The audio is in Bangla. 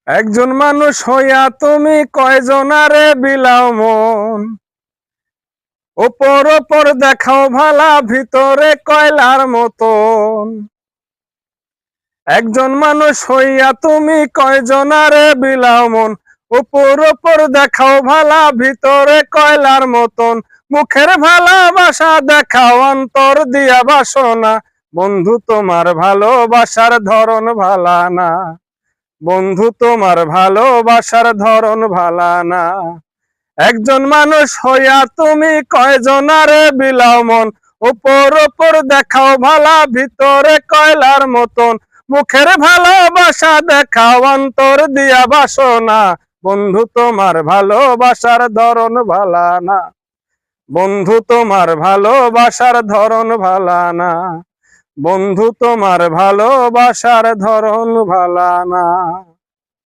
একজন মানুষ হইয়া তুমি কয়জনারে বিলাও মন, ওপর ওপর দেখাও ভালা ভিতরে কয়লার মতন। একজন মানুষ হইয়া তুমি কয়জনারে বিলাও মন, ওপর ওপর দেখাও ভালা ভিতরে কয়লার মতন। মুখের ভালোবাসা দেখাও অন্তর দিয়া বাসনা, বন্ধু তোমার ভালোবাসার ধরন ভালা না। বন্ধু তোমার ভালোবাসার ধরন ভালা না। একজন মানুষ হইয়া তুমি কয়জনারে বিলাও মন, ওপর ওপর দেখাও ভালা ভিতরে কয়লার মতন। মুখের ভালোবাসা দেখাও অন্তর দিয়া বাসনা, বন্ধু তোমার ভালোবাসার ধরন ভালা না। বন্ধু তোমার ভালোবাসার ধরন ভালা না। বন্ধু তোমার ভালোবাসার ধরন ভালা না।